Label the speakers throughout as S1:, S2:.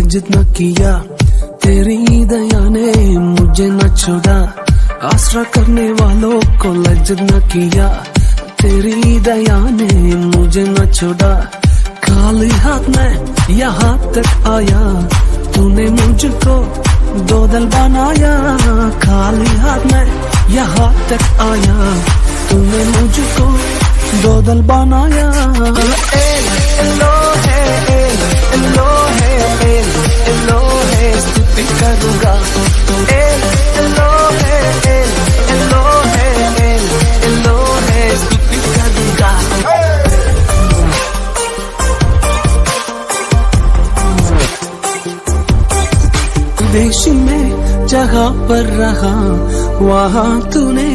S1: जितना किया, तेरी दया ने मुझे न छोड़ा। आसरा करने वालों को लज्जत न किया, तेरी दया ने मुझे न छोड़ा। खाली हाथ में यहाँ तक आया, तूने मुझको दो दिल बनाया। खाली हाथ में यहाँ तक आया, तूने मुझको दो दिल बनाया। एलो है एलो है एलो है, स्तुति करूँगा। एलो है एलो है एलो है, स्तुति करूँगा। देश में जगह पर रहा, वहाँ तूने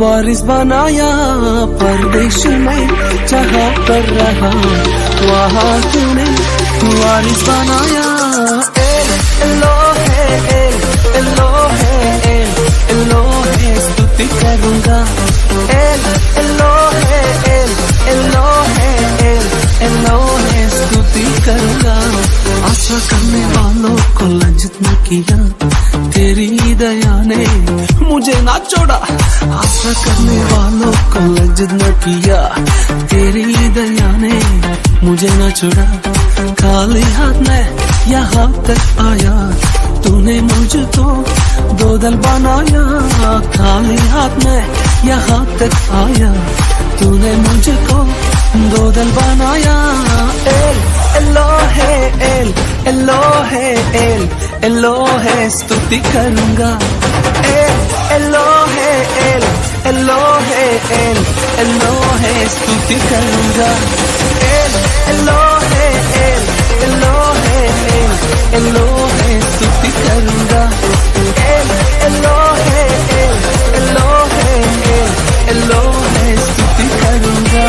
S1: वारिस बनाया। परदेश में जगह पर रहा, वहाँ तूने वारिस बनाया। एलो है एलो है एलो है, स्तुति करूँगा। एलो है एलो है एलो है, स्तुति करूँगा। आशा करने वालों को लज्जित न किया, तेरी दया ने मुझे ना छोड़ा। आशा करने वालों को लज्जित न किया, तेरी दया ने मुझे ना छोड़ा। खाली हाथ में यहाँ तक आया, तूने मुझको दो दिल बनाया। खाली हाथ में यहाँ तक आया, तूने मुझको दो दिल बनाया। एलो है एलो है एलो है, स्तुति करूँगा। एलो है एलो है एलो है, स्तुति करूँगा। एलो है एलो है एलो है, स्तुति करूँगा। एलो है एलो है एलो है, स्तुति करूँगा।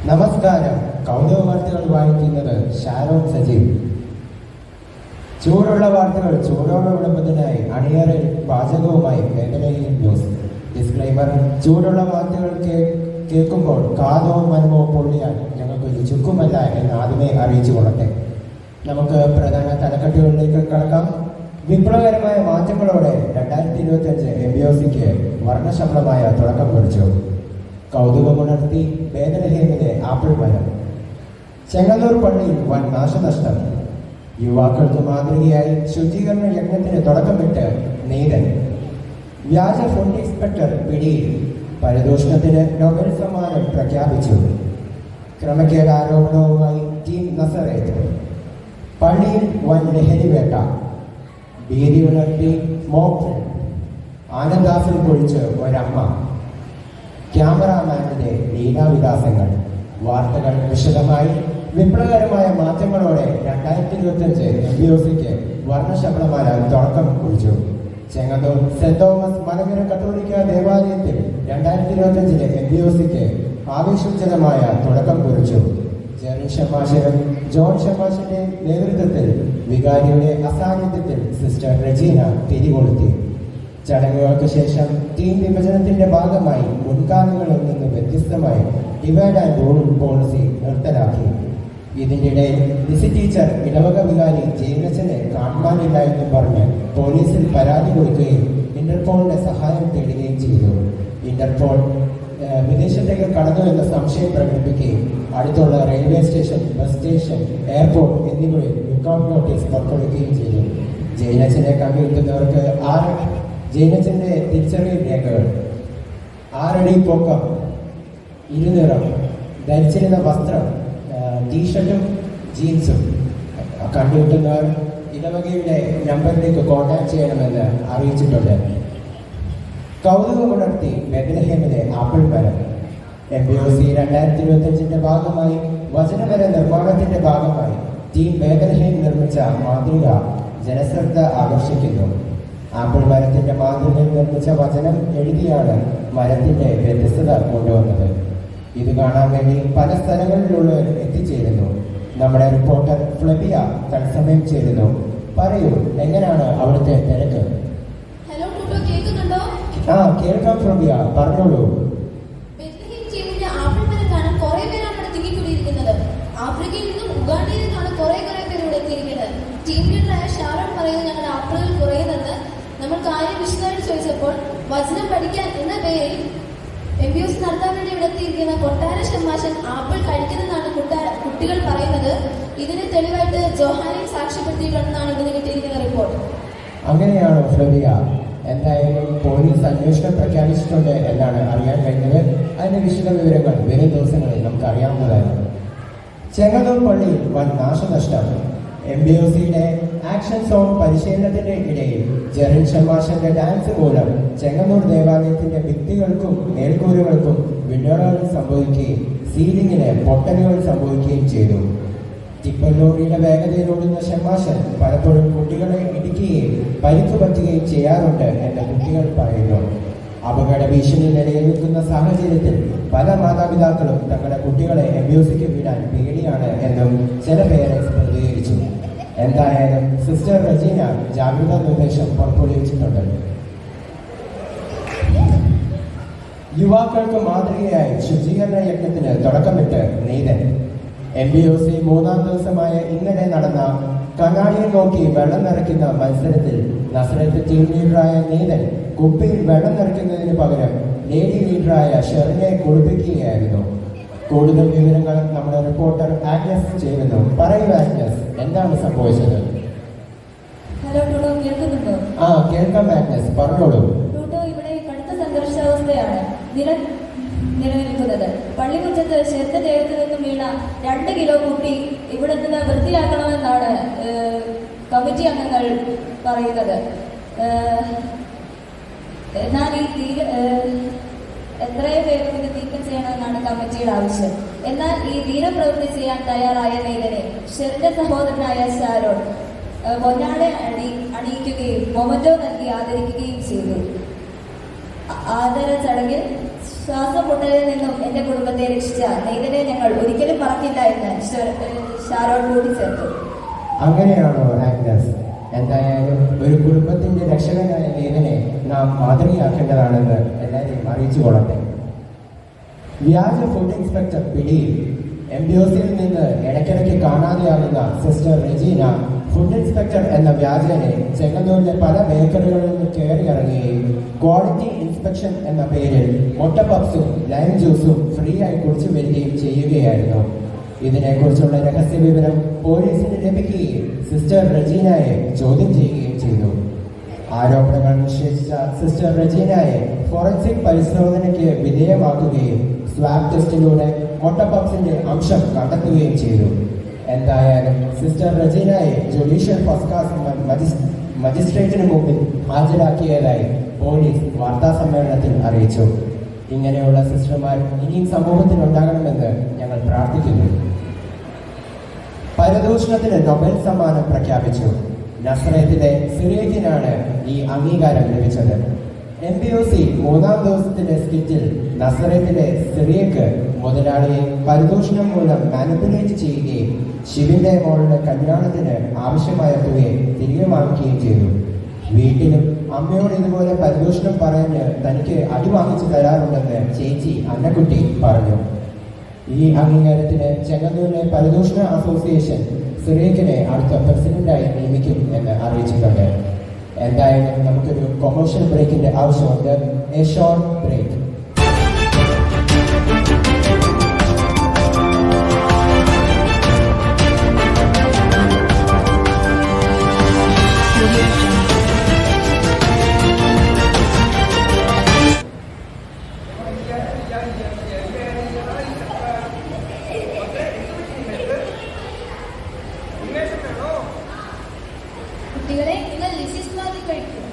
S2: നമസ്കാരം. കൗതുക വാർത്തകൾ വായിക്കുന്നത് ഷാരോൺ സജീവ്. ചൂടുള്ള വാർത്തകൾ ചൂടോടെ വിളമ്പതിനായി അണിയറിൽ പാചകവുമായി ബേബലഹീം ന്യൂസ്. ഡിസ്ക്ലൈമർ: ചൂടുള്ള വാർത്തകൾ കേൾക്കുമ്പോൾ കാതോ മനമോ പൊള്ളിയാൽ ഞങ്ങൾക്ക് ചുക്കുമല്ല എന്ന് ആദ്യമേ അറിയിച്ചു കൊള്ളട്ടെ. നമുക്ക് പ്രധാന തലക്കെട്ടുകളിലേക്ക് കടക്കാം. വിപ്ലവകരമായ മാറ്റങ്ങളോടെ 2025 MBOCക്ക് വർണ്ണശബളമായ തുടക്കം കുറിച്ചു. കൗതുകമുണർത്തി ബേബലഹീമിലെ ആപ്പിൾ മരം. ചെങ്ങന്നൂർ പള്ളിയിൽ വൻ നാശനഷ്ടം. യുവാക്കൾക്ക് മാതൃകയായി ശുചീകരണ യജ്ഞത്തിന് തുടക്കമിട്ട് നീതൻ. വ്യാജ ഫുഡ് ഇൻസ്പെക്ടർ പിടിയിൽ. പരിതോഷണത്തിന് നൊബേൽ സമ്മാനം പ്രഖ്യാപിച്ചു. ക്രമക്കേട് ആരോപണവുമായി ടീം നസറേത്ത്. പള്ളിയിൽ വൻ ലഹരി വേട്ട. ഭീതി ഉണർത്തി മോക്ക്. ആനന്ദാസിൽ പൊഴിച്ച് ഒരമ്മ. ക്യാമറാമാന്റെ ലീലാവിലാസങ്ങൾ. വാർത്തകൾ വിശദമായി. വിപ്ലവകരമായ മാറ്റങ്ങളോടെ 2025 MBOCക്ക് വർണ്ണശബളമായ തുടക്കം കുറിച്ചു. ചെങ്ങന്നൂർ സെന്റ് തോമസ് മലങ്കര കത്തോലിക്ക ദേവാലയത്തിൽ 2025 MBOCക്ക് ആവേശോജ്ജലമായ തുടക്കം കുറിച്ചു. ജെറിൻ ഷമാശനും ജോൺ ഷമാശന്റെ നേതൃത്വത്തിൽ വികാരിയുടെ അസാന്നിധ്യത്തിൽ സിസ്റ്റർ റെജീന തിരികൊളുത്തി. ചടങ്ങുകൾക്ക് ശേഷം ടീം വിഭജനത്തിന്റെ ഭാഗമായി മുൻഗാമികളിൽ നിന്ന് വ്യത്യസ്തമായി ഡിവൈഡ് ആൻഡ് റൂൾ പോളിസി നിർത്തലാക്കി. ഇതിനിടെ ലിസി ടീച്ചർ ഇടവക വികാരി ജയിലച്ചനെ കാണുവാനില്ല എന്ന് പറഞ്ഞ് പോലീസിൽ പരാതി കൊടുക്കുകയും ഇന്റർപോളിന്റെ സഹായം തേടുകയും ചെയ്തു. ഇന്റർപോൾ വിദേശത്തേക്ക് കടന്നു എന്ന സംശയം പ്രകടിപ്പിക്കുകയും അടുത്തുള്ള railway station, bus station, airport എന്നിവയിൽ ലുക്കൌട്ട് നോട്ടീസ് പുറപ്പെടുവിക്കുകയും ചെയ്തു. ജയിലച്ചനെ കണ്ടുകിട്ടുന്നവർക്ക് ജയിലച്ചന്റെ തിരിച്ചറിയൽ രേഖകൾ: 6 അടി പൊക്കം, ഇരുനിറം, ധരിച്ചിരുന്ന വസ്ത്രം ടീഷർട്ടും ജീൻസും. കണ്ടുകിട്ടുന്നവർ ഇടവകയുടെ നമ്പറിലേക്ക് കോൺടാക്ട് ചെയ്യണമെന്ന് അറിയിച്ചിട്ടുണ്ട്. കൗതുകമുണർത്തി ബേബലഹീമിലെ ആപ്പിൾ മരം. MBOC 2025 ഭാഗമായി വചനമര നിർമ്മാണത്തിന്റെ ഭാഗമായി ടീം ബേബലഹീം നിർമ്മിച്ച മാതൃക ജനശ്രദ്ധ ആകർഷിക്കുന്നു. ആപ്പിൾ മരത്തിന്റെ മാതൃകയിൽ നിർമ്മിച്ച വചനം എഴുതിയാണ് മരത്തിന്റെ വ്യത്യസ്തത കൊണ്ടുവന്നത്. ഇത് കാണാൻ വേണ്ടി പല സ്ഥലങ്ങളിലുള്ളവർ എത്തിച്ചേരുന്നു. നമ്മുടെ റിപ്പോർട്ടർ ഫ്ലബിയ തത്സമയം ചേരുന്നു. പറയൂ, എങ്ങനെയാണ് അവിടുത്തെ തിരക്ക്?
S3: ഹലോ ടൂട്ടോ, കേൾക്കുന്നുണ്ടോ?
S2: കേൾക്കാം ഫ്ലബിയ, പറഞ്ഞോളൂ.
S3: ആപ്പിൾ മരം കാണാൻ കുറെ പേരാണ് ഇവിടെ തിങ്ങിക്കൂടിയിരിക്കുന്നത്. ആഫ്രിക്കയിൽ നിന്നും ഉഗാണ്ടയിൽ നിന്നാണ് കുറെ പേര് ഇവിടെ എത്തിയിരിക്കുന്നത്. ടീം ലീഡറായ ഷാരോൺ പറയുന്നത് ഞങ്ങളുടെ ആപ്പിളുകൾ കുറയുന്നത്. നമ്മൾ കാര്യം വിശദമായിട്ട് ചോദിച്ചപ്പോൾ വചനം പഠിക്കാൻ എന്ന പേരിൽ MBOC നടത്താൻ വേണ്ടി ഇവിടെ എത്തിയിരിക്കുന്ന കൊട്ടാര ഷമ്മാശൻ ആപ്പിൾ കഴിക്കുന്നതെന്നാണ് കുട്ടികൾ പറയുന്നത്. ഇതിന് തെളിവായിട്ട് ജോഹാനെയും സാക്ഷ്യപ്പെടുത്തിയിട്ടുണ്ടെന്നാണ് ഇതിന് കിട്ടിയിരിക്കുന്ന റിപ്പോർട്ട്.
S2: അങ്ങനെയാണോ ഫ്ലബിയ? എന്തായാലും പോലീസ് അന്വേഷണം പ്രഖ്യാപിച്ചിട്ടുണ്ട് എന്നാണ് അറിയാൻ കഴിഞ്ഞത്. അതിന്റെ വിശദ വിവരങ്ങൾ വരും ദിവസങ്ങളിൽ നമുക്ക് അറിയാവുന്നതാണ്. ചെങ്ങന്നൂർ പള്ളിയിൽ വൻ നാശനഷ്ടം. MBOCയുടെ ആക്ഷൻ സോൺ പരിശീലനത്തിന്റെ ഇടയിൽ ജെറിൻ ഷമാശന്റെ ഡാൻസ് മൂലം ചെങ്ങന്നൂർ ദേവാലയത്തിന്റെ ഭിത്തികൾക്കും മേൽക്കൂരകൾക്കും വിള്ളലുകൾ സംഭവിക്കുകയും സീലിംഗിന് പൊട്ടലുകൾ സംഭവിക്കുകയും ചെയ്തു. ടിപ്പർ ലോറിയുടെ വേഗതയിലോടുന്ന ഷമാശൻ പലപ്പോഴും കുട്ടികളെ ഇടിക്കുകയും പരിക്ക് പറ്റുകയും ചെയ്യാറുണ്ട് എന്ന് കുട്ടികൾ പറയുന്നു. അപകട ഭീഷണി നിലനിൽക്കുന്ന സാഹചര്യത്തിൽ പല മാതാപിതാക്കളും തങ്ങളുടെ കുട്ടികളെ MBOCക്ക് വിടാൻ പേടിയാണ് എന്നും ചില പേരൻസ് പ്രതികരിച്ചു. എന്തായാലും സിസ്റ്റർ റജീന ജാഗ്രതാ നിർദ്ദേശം പുറപ്പെടുവിച്ചിട്ടുണ്ട്. യുവാക്കൾക്ക് മാതൃകയായി ശുചീകരണ യജ്ഞത്തിന് തുടക്കമിട്ട് നീതൻ. MBOC 3-ാം ദിവസമായ ഇന്നലെ നടന്ന കണ്ണാടിയെ നോക്കി വെള്ളം നിറയ്ക്കുന്ന മത്സരത്തിൽ നസറത്ത് ടീം ലീഡറായ നീതൻ കുപ്പിയിൽ വെള്ളം നിറയ്ക്കുന്നതിന് പകരം ലേഡി ലീഡറായ ഷെറിനെ കുളിപ്പിക്കുകയായിരുന്നു. കൂടുതൽ വിവരങ്ങൾ നമ്മുടെ റിപ്പോർട്ടർ ആഗ്നസ് ചെയ്യുന്നു. പറയൂ ആഗ്നസ്, എന്താണ് സംഭവിച്ചത്?
S3: ഹലോ ടൂട്ടോ, കേൾക്കുന്നുണ്ടോ?
S2: കേൾക്കാം ആഗ്നസ്, പറഞ്ഞോളൂ.
S3: ടൂട്ടോ, ഇവിടെ കടുത്ത സംഘർഷാവസ്ഥയാണ് നിലനിൽക്കുന്നത്. പള്ളിമുറ്റത്ത് ചെറുത്ത ദേഹത്ത് നിന്നും വീണ 2 കിലോ കുട്ടി ഇവിടെ നിന്ന് വൃത്തിയാക്കണമെന്നാണ് കമ്മിറ്റി അംഗങ്ങൾ പറയുന്നത്. എന്നാൽ എത്രയും വേഗം ഇത് നീക്കം ചെയ്യണമെന്നാണ് കമ്മിറ്റിയുടെ ആവശ്യം. എന്നാൽ ഈ ധീരപ്രവൃത്തി ചെയ്യാൻ തയ്യാറായ നീതനെ ഷെറിന്റെ സഹോദരനായ ഷാരോൺ പൊന്നാടെ അണിയിക്കുകയും മൊമന്റോ നൽകി ആദരിക്കുകയും ചെയ്തു. ആദര ചടങ്ങിൽ
S4: ശ്വാസം മുട്ടലിൽ നിന്നും എന്റെ കുടുംബത്തെ രക്ഷിച്ച നെയ്തനെ ഞങ്ങൾ ഒരിക്കലും മറക്കില്ല എന്ന് ഷാരോൺ കൂട്ടിച്ചേർത്തു.
S2: അങ്ങനെയാണോ ആഗ്നസ്? എന്തായാലും ഒരു കുടുംബത്തിന്റെ രക്ഷകനായ നെയ്തനെ നാം മാതൃകയാക്കേണ്ടതാണെന്ന് എല്ലാവരെയും അറിയിച്ചു കൊള്ളട്ടെ. വ്യാജ ഫുഡ് ഇൻസ്പെക്ടർ പിടിയിൽ. എംബിയോസിൽ നിന്ന് ഇടയ്ക്കിടയ്ക്ക് കാണാതെയാകുന്ന സിസ്റ്റർ റെജീന ഫുഡ് ഇൻസ്പെക്ടർ എന്ന വ്യാജനെ ചെങ്ങന്നൂരിലെ പല ബേക്കറികളിൽ നിന്ന് കയറിയിറങ്ങുകയും ക്വാളിറ്റി ഇൻസ്പെക്ഷൻ എന്ന പേരിൽ മുട്ട പപ്സും ലൈം ജ്യൂസും ഫ്രീ ആയി കുടിച്ചു വരികയും ചെയ്യുകയായിരുന്നു. ഇതിനെക്കുറിച്ചുള്ള രഹസ്യ വിവരം പോലീസിന് ലഭിക്കുകയും സിസ്റ്റർ റെജീനയെ ചോദ്യം ചെയ്യുകയും ചെയ്തു. ആരോപണങ്ങൾ നിഷേധിച്ച സിസ്റ്റർ റെജീനയെ ഫോറൻസിക് പരിശോധനയ്ക്ക് വിധേയമാക്കുകയും സ്വാബ് ടെസ്റ്റിലൂടെ മുട്ട പപ്സിന്റെ അംശം കണ്ടെത്തുകയും ചെയ്തു. എന്തായാലും സിസ്റ്റർ റെജീനയെ ജുഡീഷ്യൽ ഫസ്റ്റ് ക്ലാസ് മജിസ്ട്രേറ്റിന് മുമ്പിൽ ഹാജരാക്കിയതായി പോലീസ് വാർത്താ സമ്മേളനത്തിൽ അറിയിച്ചു. ഇങ്ങനെയുള്ള സിസ്റ്റർമാർ ഇനിയും സമൂഹത്തിൽ ഉണ്ടാകണമെന്ന് ഞങ്ങൾ പ്രാർത്ഥിക്കുന്നു. പരദൂഷണത്തിന് നൊബേൽ സമ്മാനം പ്രഖ്യാപിച്ചു. നസ്രയത്തിലെ സിറിയക്കിനാണ് ഈ അംഗീകാരം ലഭിച്ചത്. MBOC 3-ാം ദിവസത്തിലെ സ്കിറ്റിൽ നസ്രയത്തിലെ സിറിയക്ക് മുതലാളിയെ പരദൂഷണം മൂലം മാനിപ്പുലേറ്റ് ചെയ്യുകയും ശിവിന്റെ മോളുടെ കല്യാണത്തിന് ആവശ്യമായ തുകയെ തിരികെ വാങ്ങിക്കുകയും ചെയ്തു. വീട്ടിലും അമ്മയോട് ഇതുപോലെ പരദൂഷണം പറഞ്ഞ് തനിക്ക് അടിവാങ്ങിച്ചു തരാറുണ്ടെന്ന് ചേച്ചി അന്നക്കുട്ടി പറഞ്ഞു. ഈ അംഗീകാരത്തിന് ചെങ്ങന്നൂരിലെ പരദൂഷണ അസോസിയേഷൻ സിറിയക്കിനെ അടുത്ത പ്രസിഡന്റായി നിയമിക്കും എന്ന് അറിയിച്ചിട്ടുണ്ട്. എന്തായാലും നമുക്കൊരു കൊമേഴ്ഷ്യൽ ബ്രേക്കിന്റെ ആവശ്യമുണ്ട്. A short break.
S3: കുട്ടികളെ, നിങ്ങൾ ലിസിസ് മാതി കഴിക്കും.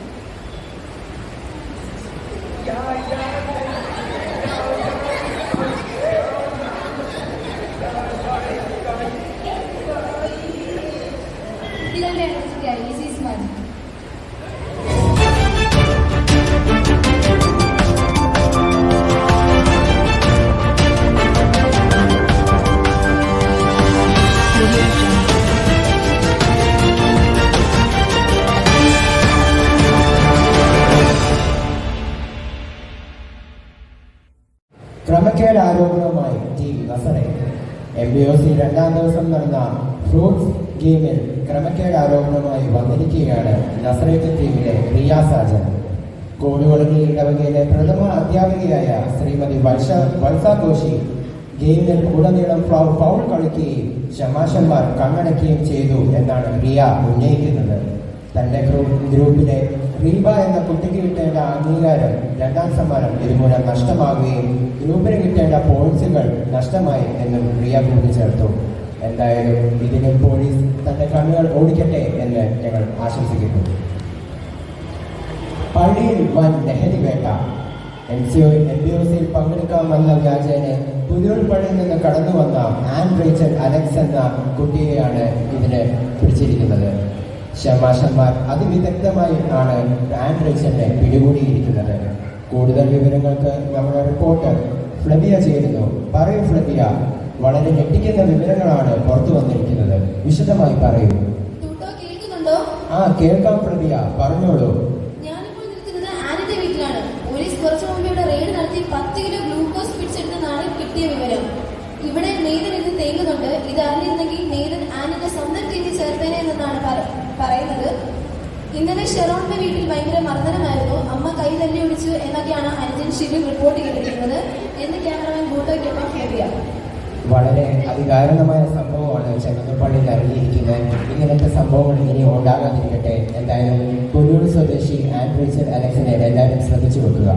S3: കുട്ടികളുടെ എനർജിക്കായി ലിസിസ് മാതി.
S2: ക്രമക്കേട് ആരോപണവുമായി ടീം നസറത്ത്. MBOC 2-ാം ദിവസം നടന്ന ഫ്രൂട്ട്സ് ഗെയിമിൽ ക്രമക്കേട് ആരോപണവുമായി വന്നിരിക്കുകയാണ് നസറത്ത് ടീമിലെ റിയ സാജൻ. കോടുകൊളങ്ങി ഇടവകയിലെ പ്രഥമ അധ്യാപികയായ ശ്രീമതി വത്സ ഘോഷി ഗെയിമിൽ ഉടനീളം ഫൗൾ കളിക്കുകയും ശമാശന്മാർ കണ്ണടക്കുകയും ചെയ്തു എന്നാണ് റിയ ഉന്നയിക്കുന്നത്. തന്റെ ഗ്രൂപ്പിലെ റീബ എന്ന കുട്ടിക്ക് കിട്ടേണ്ട അംഗീകാരം 2-ാം സമ്മാനം ഇതുമൂലം നഷ്ടമാകുകയും ഗ്രൂപ്പിന് കിട്ടേണ്ട പോയിന്റ്സുകൾ നഷ്ടമായി എന്നും റിയ കൂട്ടിച്ചേർത്തു. എന്തായാലും ഇതിന് പോലീസ് തന്റെ കണ്ണുകൾ ഓടിക്കട്ടെ എന്ന് ഞങ്ങൾ ആശംസിക്കുന്നു. പള്ളിയിൽ വൻ ലഹരി വേട്ട. MBOCയിൽ പങ്കെടുക്കാൻ വന്ന വ്യാജേനെ പുതിയൂർ പള്ളിയിൽ നിന്ന് കടന്നു വന്ന ആൻ റേച്ചൽ അലക്സ് എന്ന കുട്ടിയെയാണ് ഇതിന് പിടിച്ചിരിക്കുന്നത്. ശമാശന്മാർ അതിവിദഗ്ധമായി ആണ് ആൻ റേച്ചലിനെ പിടികൂടിയിരിക്കുന്നത്. കൂടുതൽ വിവരങ്ങൾക്ക് നമ്മുടെ റിപ്പോർട്ടർ ഫ്ലബിയ ചേരുന്നു. പറയൂ ഫ്ലബിയ, വളരെ ഞെട്ടിക്കുന്ന വിവരങ്ങളാണ് പുറത്തു വന്നിരിക്കുന്നത്. വിശദമായി പറയൂ.
S3: കേൾക്കുന്നുണ്ടോ?
S2: കേൾക്കാം ഫ്ലബിയ, പറഞ്ഞോളൂ.
S3: ഞാനിപ്പോൾ നിൽക്കുന്നത് ആനിന്റെ വീട്ടിലാണ്. പോലീസ് കുറച്ചു മുമ്പ് ഇവിടെ റെയ്ഡ് നടത്തി 10 കിലോ ഗ്ലൂക്കോസ് പിടിച്ചെടുത്തെന്നാണ് കിട്ടിയ വിവരം. ഇവിടെ നെയ്തൻ ഇത് തേങ്ങുന്നുണ്ട്. ഇത് അറിഞ്ഞിരുന്നെങ്കിൽ നെയ്തൻ ആനിന്റെ സ്വന്തം ടീമിൽ ചേർത്തേനെ എന്നാണ് പറയുന്നത്. ഇന്നലെ ഷെറോണിന്റെ വീട്ടിൽ ഭയങ്കര മർദ്ദനമായിരുന്നു. അമ്മ കൈ തല്ലി ഒടിച്ചു എന്നൊക്കെയാണ് അനുജൻ ഷിബിൻ റിപ്പോർട്ട് ചെയ്തിരിക്കുന്നത് എന്ന് ക്യാമറമാൻ ബൂട്ടോയ്ക്കൊപ്പം ഫ്ലബിയ.
S2: വളരെ അതികാരണമായ സംഭവമാണ് ചെങ്ങന്നൂർ പള്ളിയിൽ അറിഞ്ഞിരിക്കുന്നത്. ഇങ്ങനത്തെ സംഭവങ്ങൾ ഇനി ഉണ്ടാകാതിരിക്കട്ടെ. എന്തായാലും പുല്ലൂർ സ്വദേശി ആൻ റേച്ചൽ അലക്സിനെ എല്ലാവരും ശ്രദ്ധിച്ചു വെക്കുക.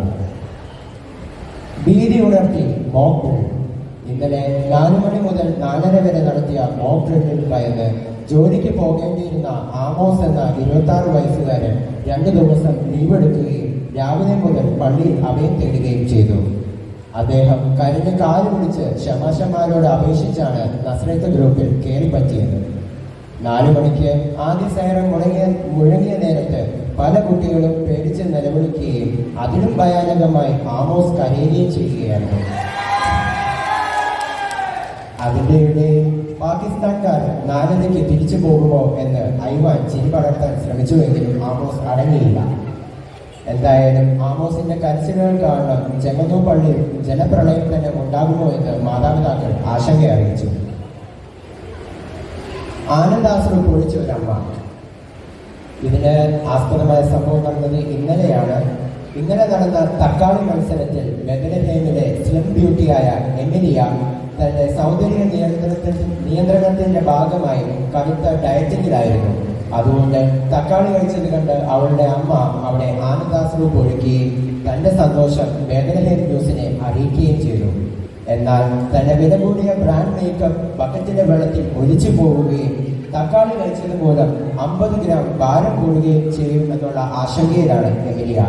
S2: ഭീതി ഉണർത്തി മോക്ക് ഡ്രിൽ. ഇന്നലെ 4 മണി മുതൽ 4:30 വരെ നടത്തിയ മോക്ക് ഡ്രില്ലിൽ ഭയന്ന് ജോലിക്ക് പോകേണ്ടിയിരുന്ന ആമോസ് എന്ന 26 വയസ്സുകാരൻ 2 ദിവസം ലീവ് എടുക്കുകയും രാവിലെ മുതൽ പള്ളിയിൽ അഭയം തേടുകയും ചെയ്തു. അദ്ദേഹം കരഞ്ഞ് കാല് പിടിച്ച് ശമാശന്മാരോട് അപേക്ഷിച്ചാണ് നസ്രത്ത് ഗ്രൂപ്പിൽ കയറി പറ്റിയത്. 4 മണിക്ക് ആദ്യ സൈറൻ മുഴങ്ങിയ നേരത്ത് പല കുട്ടികളും പേടിച്ച് നിലവിളിക്കുകയും അതിലും ഭയാനകമായി ആമോസ് കരയുകയും ചെയ്യുകയായിരുന്നു. അതിന്റെ ഇടയിൽ പാകിസ്ഥാൻകാർ നാലരയ്ക്ക് തിരിച്ചു പോകുമോ എന്ന് ഐവാൻ ചിരി പടർത്താൻ ശ്രമിച്ചുവെങ്കിലും ആമോസ് അടങ്ങിയില്ല. എന്തായാലും ആമോസിന്റെ കരച്ചിലുകൾ കാരണം ചെങ്ങന്നൂർ പള്ളിയിൽ ജലപ്രളയം തന്നെ ഉണ്ടാകുമോ എന്ന് മാതാപിതാക്കൾ ആശങ്ക അറിയിച്ചു. ആനന്ദാശ്രു പൊളിച്ച ഒരമ്മ. ഇതിന് ആസ്പദമായ സംഭവം നടന്നത് ഇന്നലെയാണ്. ഇന്നലെ നടന്ന തക്കാളി മത്സരത്തിൽ ബെത്ലഹേമിലെ സ്ലിം ബ്യൂട്ടിയായ എമിലിയ തന്റെ സൗന്ദര്യ നിയന്ത്രണത്തിന്റെ ഭാഗമായി കടുത്ത ഡയറ്റിങ്ങിലായിരുന്നു. അതുകൊണ്ട് തക്കാളി കഴിച്ചത് കണ്ട് അവളുടെ അമ്മ അവിടെ ആനന്ദാശ്രു പൊഴിക്കുകയും തന്റെ സന്തോഷം ബെത്ലഹേം ന്യൂസിനെ അറിയിക്കുകയും ചെയ്തു. എന്നാൽ തന്റെ വില കൂടിയ ബ്രാൻഡ് മേക്കപ്പ് ബക്കറ്റിലെ വെള്ളത്തിൽ ഒലിച്ചു പോവുകയും തക്കാളി കഴിച്ചത് മൂലം 50 ഗ്രാം ഭാരം കൂടുകയും ചെയ്യുമെന്നുള്ള ആശങ്കയിലാണ് എമിലിയ.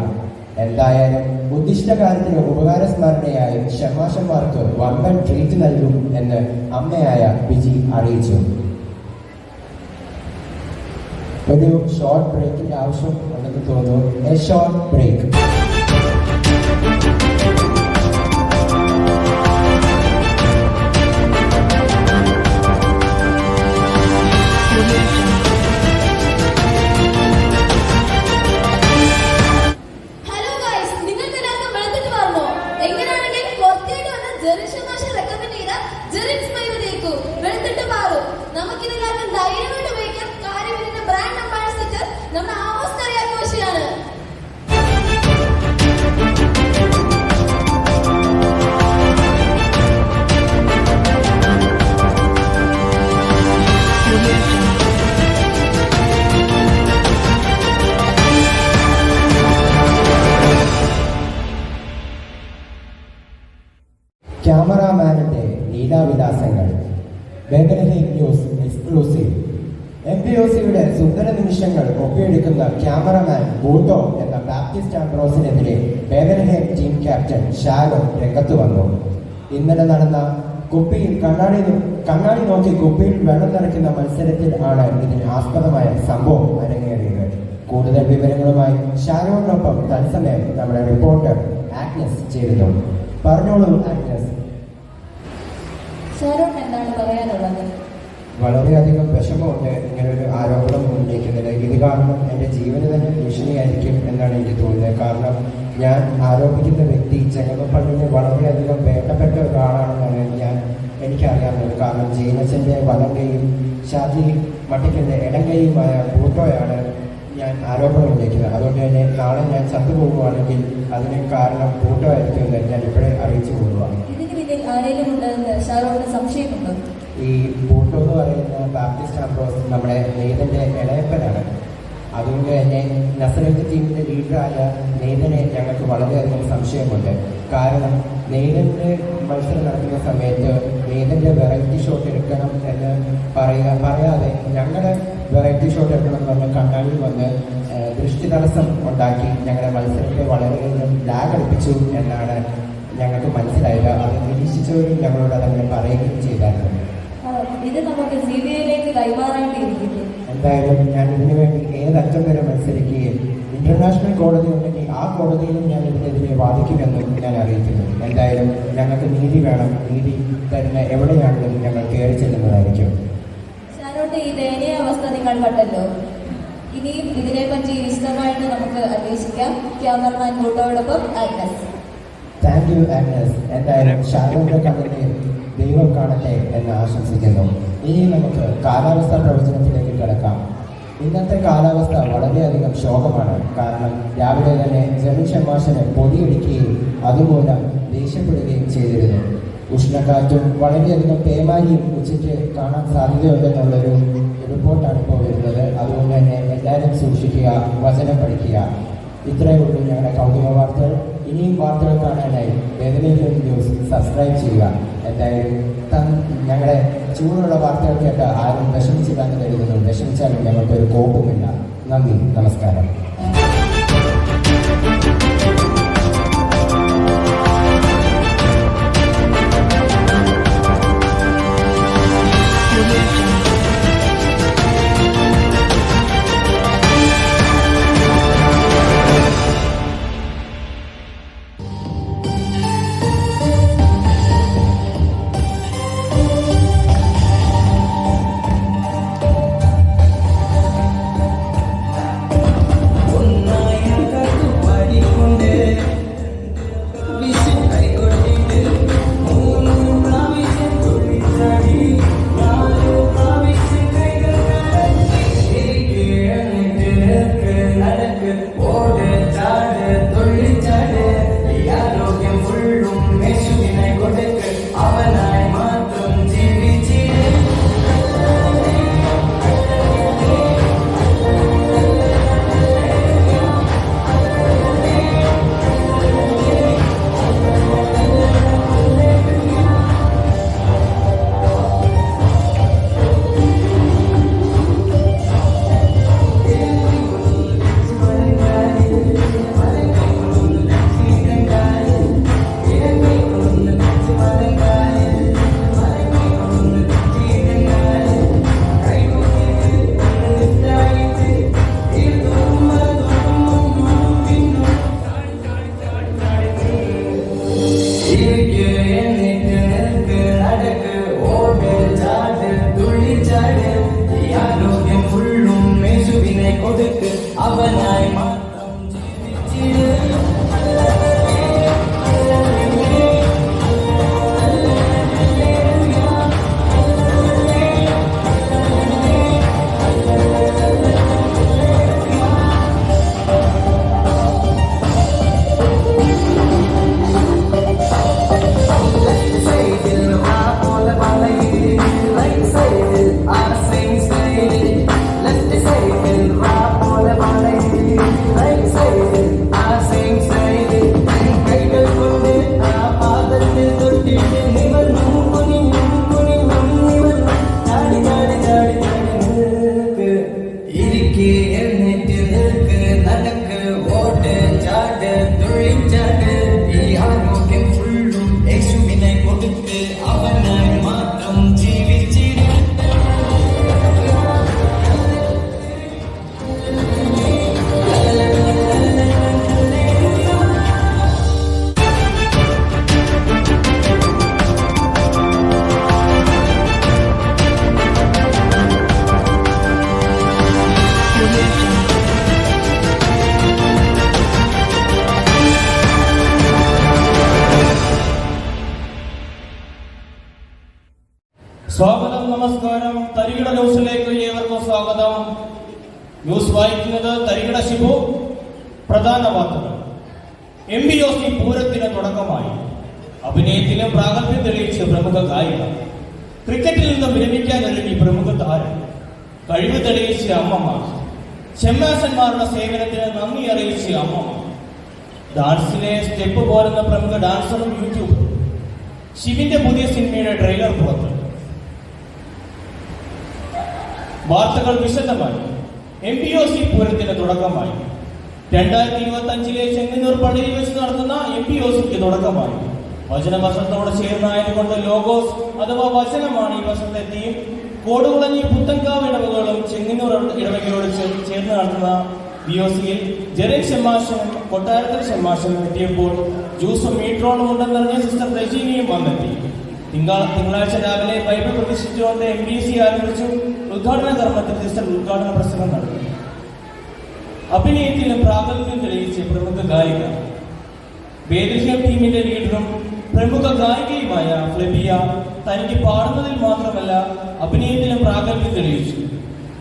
S2: എന്തായാലും ഉദ്ദിഷ്ട കാര്യത്തിന് ഉപകാരസ്മരണയായി ഷമാഷന്മാർക്ക് വമ്പൻ ട്രീറ്റ് നൽകും എന്ന് അമ്മയായ ബിജി അറിയിച്ചു. ഒരു ഷോർട്ട് ബ്രേക്കിന്റെ ആവശ്യം ഉണ്ടെന്ന് തോന്നുന്നു. A short break. ക്യാമറാമാനിന്റെ ലീലാവിലാസങ്ങൾ. Bethlehem news exclusive. MPOCയുടെ സുന്ദര നിമിഷങ്ങൾ ഒപ്പിയെടുക്കുന്ന ക്യാമറമാൻ ബൂട്ടോ എന്ന ബാപ്റ്റിസ്റ്റ് ആംബ്രോസിനെതിരെ ബെത്ലഹേം ടീം ക്യാപ്റ്റൻ ഷാരോൺ രംഗത്ത് വന്നു. ഇന്നലെ നടന്ന കുപ്പിയിൽ കണ്ണാടി നോക്കി കുപ്പിയിൽ വെള്ളം നിറയ്ക്കുന്ന മത്സരത്തിൽ ആണ് ഇതിന് ആസ്പദമായ സംഭവം അരങ്ങേറിയത്. കൂടുതൽ വിവരങ്ങളുമായി ഷാരോണിനൊപ്പം തത്സമയം നമ്മുടെ റിപ്പോർട്ടർ ആഗ്നസ് ചേരുന്നു. പറഞ്ഞോളൂ ആഗ്നസ്.
S4: ഷാരോൺ എന്താണ് പറയാനുള്ളത്?
S2: വളരെയധികം വിഷമമുണ്ട് ഇങ്ങനൊരു ആരോപണം ഉന്നയിക്കുന്നത്. ഇത് കാരണം എൻ്റെ ജീവന് തന്നെ ഭീഷണിയായിരിക്കും എന്നാണ് എനിക്ക് തോന്നുന്നത്. കാരണം ഞാൻ ആരോപിക്കുന്ന വ്യക്തി ചെങ്ങന്നൂർ വളരെയധികം വേണ്ടപ്പെട്ട ഒരാളാണെന്നാണ് എനിക്കറിയാവുന്നത്. കാരണം ജെയിനച്ചൻ്റെ വലം കൈയും ഷാജി മട്ടിക്കൻ്റെ ഇടം കൈയുമായ ബൂട്ടോയാണ് ഞാൻ ആരോപണം ഉന്നയിക്കുന്നത്. അതുകൊണ്ട് തന്നെ നാളെ ഞാൻ ചത്തുപോകുകയാണെങ്കിൽ അതിന് കാരണം ബൂട്ടോ ആയിരിക്കും എന്ന് ഞാൻ ഇപ്പോഴേ അറിയിച്ചു പോകുക.
S4: ഇതിന് പിന്നിൽ ആരെങ്കിലും ഉണ്ടെന്ന് ഷാരോണിന് സംശയമുണ്ടോ?
S2: ഈ ബൂട്ടോ എന്ന് പറയുന്ന ബാപ്റ്റിസ്റ്റ് ആംബ്രോസ് നമ്മുടെ നെയ്തൻ്റെ ഇളയപ്പനാണ്. അതുകൊണ്ട് തന്നെ നസറത്ത് ടീമിൻ്റെ ലീഡറായ നെയ്തനെ ഞങ്ങൾക്ക് വളരെയധികം സംശയമുണ്ട്. കാരണം നെയ്തൻ്റെ മത്സരം നടക്കുന്ന സമയത്ത് നെയ്തൻ്റെ വെറൈറ്റി ഷോട്ട് എടുക്കണം എന്ന് പറയാതെ ഞങ്ങളുടെ വെറൈറ്റി ഷോട്ട് എടുക്കണം എന്ന് പറഞ്ഞ് കണ്ണാടിയിൽ വന്ന് ദൃഷ്ടി തടസ്സം ഉണ്ടാക്കി ഞങ്ങളുടെ മത്സരത്തെ വളരെയധികം ലാഗ് അടുപ്പിച്ചു എന്നാണ് ഞങ്ങൾക്ക് മനസ്സിലായത്. അത് നിരീക്ഷിച്ചവരും ഞങ്ങളോട് അതങ്ങനെ പറയുകയും ചെയ്തായിരുന്നു.
S4: ഇത് നമുക്ക് CBIയിലേക്ക് കൈമാറേണ്ടിയിരിക്കുന്നു.
S2: എന്തായാലും ഞാൻ ഇതിനു വേണ്ടി ഏതറ്റം വരെ മത്സരിക്കുകയും ഇന്റർനാഷണൽ കോടതി ഉണ്ടെങ്കിൽ ആ കോടതിയിലും ഞാൻ ഇതിനെതിരെ വാദിക്കുമെന്നും ഞാൻ അറിയിക്കുന്നു. എന്തായാലും ഞങ്ങൾക്ക് നീതി വേണം. നീതി തരുന്ന എവിടെയാണെങ്കിലും ഞങ്ങൾ കയറി ചെല്ലുന്നതായിരിക്കും.
S4: ഷാരോണിന്റെ ഈ ദയനീയ അവസ്ഥ നിങ്ങൾ കണ്ടല്ലോ. ഇനിയും ഇതിനെപ്പറ്റി വിശദമായിട്ട് നമുക്ക് അന്വേഷിക്കാം. ക്യാമറമാൻ ബൂട്ടോയോടൊപ്പം ആഗ്നസ്.
S2: Thank you Agnes. എന്തായാലും ഷാരോണിന്റെ കണ്ണിനെ ദൈവം കാണട്ടെ എന്ന് ആശംസിക്കുന്നു. ഇനി നമുക്ക് കാലാവസ്ഥാ പ്രവചനത്തിലേക്ക് കിടക്കാം. ഇന്നത്തെ കാലാവസ്ഥ വളരെയധികം ശോകമാണ്. കാരണം രാവിലെ തന്നെ ജെറിൻ ഷമാഷിന് പൊടിയടിക്കുകയും അതുമൂലം ദേഷ്യപ്പെടുകയും ചെയ്തിരുന്നു. ഉഷ്ണക്കാറ്റും വളരെയധികം പേമാരിയും ഉച്ചയ്ക്ക് കാണാൻ സാധ്യതയുണ്ടെന്നുള്ളൊരു റിപ്പോർട്ടാണ് ഇപ്പോൾ വരുന്നത്. അതുകൊണ്ട് തന്നെ എല്ലാവരും സൂക്ഷിക്കുക, വചനം പഠിക്കുക. ഇത്രയേ ഉള്ളൂ ഞങ്ങളുടെ കൗതുക വാർത്തകൾ. ഇനിയും വാർത്തകൾ കാണാനായി ബെത്ലഹേം ന്യൂസ് സബ്സ്ക്രൈബ് ചെയ്യുക. എന്തായാലും ഞങ്ങളുടെ ചൂടുള്ള വാർത്തകൾ കേട്ട് ആരും വിഷമിച്ചില്ലാന്ന് കരുതുന്നു. വിഷമിച്ചാലും ഞങ്ങൾക്കൊരു കോപ്പുമില്ല. നന്ദി, നമസ്കാരം.
S5: യേശുവിനെ കൊടുക്ക് അവനായി മാത്രം ജീവിച്ചിട്. അവനായി മാത്രം ജീവിച്ചിട്. അവനായി മാത്രം ജീവിച്ചിട്.
S6: സ്വാഗതം, നമസ്കാരം. തരികിട ന്യൂസിലേക്ക് ഏവർക്കും സ്വാഗതം. ന്യൂസ് വായിക്കുന്നത് തരികിട ശിബു. പ്രധാന വാർത്തകൾ. MBOC പൂരത്തിന് തുടക്കമായി. അഭിനയത്തിലും പ്രാഗൽഭ്യം തെളിയിച്ച പ്രമുഖ ഗായിക. ക്രിക്കറ്റിൽ നിന്ന് വിരമിക്കാനൊരുങ്ങി പ്രമുഖ താരം. കഴിവ് തെളിയിച്ച അമ്മമാർ. ചെമ്മാസന്മാരുടെ സേവനത്തിന് നന്ദി അറിയിച്ച അമ്മമാർ. ഡാൻസിലെ സ്റ്റെപ്പ് പോരുന്ന പ്രമുഖ ഡാൻസറും യൂട്യൂബറും. ശിവിന്റെ പുതിയ സിനിമയുടെ ട്രെയിലർ പുറത്തു. വാർത്തകൾ വിശദമായി. MBOC പൂരത്തിന് തുടക്കമായി. 2025 ചെങ്ങന്നൂർ പള്ളിയിൽ വെച്ച് നടത്തുന്ന MBOCക്ക് തുടക്കമായി. വചനവർഷത്തോട് ചേർന്നായതുകൊണ്ട് ലോഗോസ് അഥവാ വചനമാണ് ഈ വർഷത്തെ തീം. കോടുകുളഞ്ഞി പുത്തൻകാവ് ഇടവകളും ചെങ്ങന്നൂർ ഇടവകളോട് ചേർന്ന് നടത്തുന്ന BOCയിൽ ജെറിൻ ഷെമാഷനും കൊട്ടാരത്തിൽ ഷെമാഷനും എത്തിയപ്പോൾ ജ്യൂസും മീട്രോണും ഉണ്ടെന്നറിഞ്ഞ സിസ്റ്റർ രജീനിയും വന്നെത്തി. തിങ്കളാഴ്ച രാവിലെ ബൈബിൾ പ്രതിഷ്ഠിച്ചുകൊണ്ട് MBC ആരംഭിച്ചു. ഉദ്ഘാടന കർമ്മത്തിൽ സിസ്റ്റർ ഉദ്ഘാടന പ്രസംഗം നടത്തി. അഭിനയത്തിലും പ്രാഗൽഭ്യം തെളിയിച്ച പ്രമുഖ ഗായിക. ബേത്ലഹേം ടീമിന്റെ ലീഡറും പ്രമുഖ ഗായികയുമായ ഫ്ലെബിയ തനിക്ക് പാടുന്നതിൽ മാത്രമല്ല അഭിനയത്തിലും പ്രാഗൽഭ്യം തെളിയിച്ചു.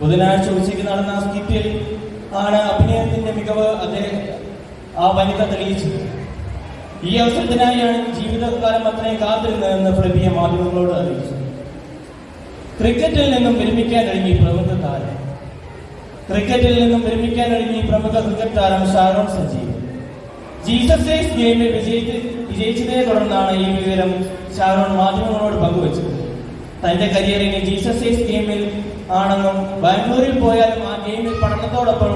S6: ബുധനാഴ്ച ഉച്ചയ്ക്ക് നടന്ന സ്കിറ്റിൽ ആണ് അഭിനയത്തിന്റെ മികവ് ആ വനിത തെളിയിച്ചത്. ഈ അവസരത്തിനായാണ് ജീവിതകാലം അത്രയും കാത്തിരുന്നതെന്ന് ഫ്ലെബിയ മാധ്യമങ്ങളോട് അറിയിച്ചു. ക്രിക്കറ്റിൽ നിന്നും വിരമിക്കാനൊരുങ്ങി പ്രമുഖ താരം. ക്രിക്കറ്റിൽ നിന്നും വിരമിക്കാനൊരുങ്ങി പ്രമുഖ ക്രിക്കറ്റ് താരം ഷാരോൺ സജീവ്. ജീസസ് ഏസ് ഗെയിമിൽ വിജയിച്ചതിനെ തുടർന്നാണ് ഈ വിവരം ഷാരോൺ മാധ്യമങ്ങളോട് പങ്കുവച്ചത്. തന്റെ കരിയറിന് ജീസസ് ഏസ് ഗെയിമിൽ ആണെന്നും ബാംഗ്ലൂരിൽ പോയാലും ആ ഗെയിമിൽ പഠനത്തോടൊപ്പം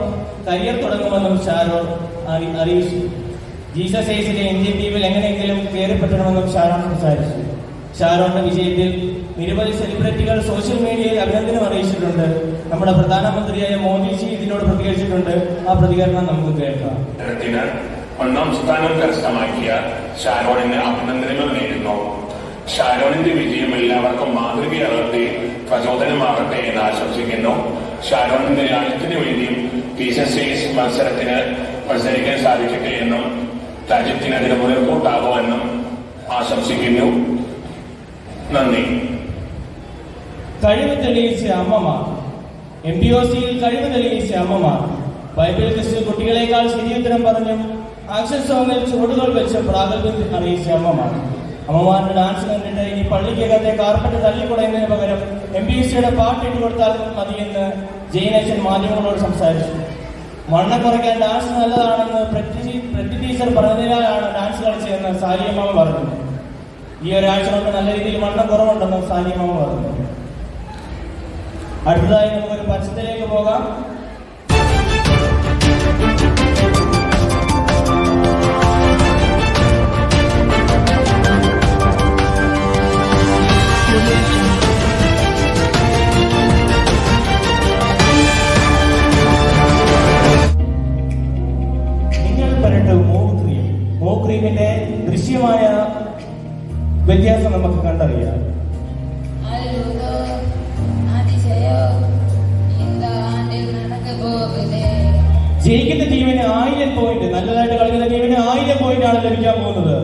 S6: കരിയർ തുടങ്ങുമെന്നും ഷാരോൺ അറിയിച്ചു. ജീസസ് ഏസിലെ ഇന്ത്യൻ ടീമിൽ എങ്ങനെയെങ്കിലും കയറിപ്പറ്റണമെന്നും ഷാരോൺ സംസാരിച്ചു. ഷാരോണിന്റെ വിജയത്തിൽ നിരവധി സെലിബ്രിറ്റികൾ സോഷ്യൽ മീഡിയയിൽ അഭിനന്ദനം അറിയിച്ചിട്ടുണ്ട്. നമ്മുടെ പ്രധാനമന്ത്രിയായ മോദിജി ഇതിനോട് പ്രതികരിച്ചിട്ടുണ്ട്. ആ പ്രതികരണം നമുക്ക് കേൾക്കാം.
S7: 1ാം സ്ഥാനം കരസ്ഥമാക്കിയ ഷാരോണിന് അഭിനന്ദനങ്ങൾ നേരുന്നു. ഷാരോണിന്റെ വിജയം എല്ലാവർക്കും മാതൃകയാകട്ടെ, പ്രചോദനമാകട്ടെ എന്ന് ആശംസിക്കുന്നു. ഷാരോണിന്റെ രാജ്യത്തിന് വേണ്ടിയും ജീസസ് ഏസ് മത്സരിക്കാൻ സാധിക്കട്ടെ എന്നും രാജ്യത്തിന് അതിന് മുതൽക്കൂട്ടാകുമെന്നും ആശംസിക്കുന്നു. നന്ദി.
S6: കഴിവ് തെളിയിച്ച അമ്മമാർ. MBOCയിൽ കഴിവ് തെളിയിച്ച അമ്മമാർ. ബൈബിൾ ക്രിസ്തു കുട്ടികളെക്കാൾ ശരിയുത്തരം പറഞ്ഞും ആക്ഷൻ സോങ്ങിൽ ചുവടുകൾ വെച്ച് പ്രാഗൽഭ്യം അറിയിച്ച അമ്മമാർ. അമ്മമാരുടെ ഡാൻസ് കണ്ടിട്ട് ഇനി പള്ളിക്കകത്തെ കാർപ്പറ്റ് തള്ളിക്കുടയുന്നതിന് പകരം MBCയുടെ പാട്ടിട്ട് കൊടുത്താൽ മതിയെന്ന് ജയിനച്ചൻ മാധ്യമങ്ങളോട് സംസാരിച്ചു. വണ്ണം കുറയ്ക്കാൻ ഡാൻസ് നല്ലതാണെന്ന് പ്രതി ടീച്ചർ പറഞ്ഞതിനാലാണ് ഡാൻസ് കളിച്ചതെന്ന് സാലിയമ്മാമ പറഞ്ഞു. ഈ ഒരാഴ്ച കൊണ്ട് നല്ല രീതിയിൽ വണ്ണം കുറവുണ്ടെന്ന് സാലിയമ്മാമ പറഞ്ഞു. അടുത്തതായി നമുക്കൊരു പരസ്യത്തിലേക്ക് പോകാം. നിങ്ങൾ പറഞ്ഞിട്ട് മൂവ് ക്രീമിന്റെ ദൃശ്യമായ വ്യത്യാസം നമുക്ക് കണ്ടറിയാം. ജയിക്കുന്ന ടീമിന് 1000 പോയിന്റ്, നല്ലതായിട്ട് കളിക്കുന്ന ടീമിന് 1000 പോയിന്റ് ആണ് ലഭിക്കാൻ പോകുന്നത്.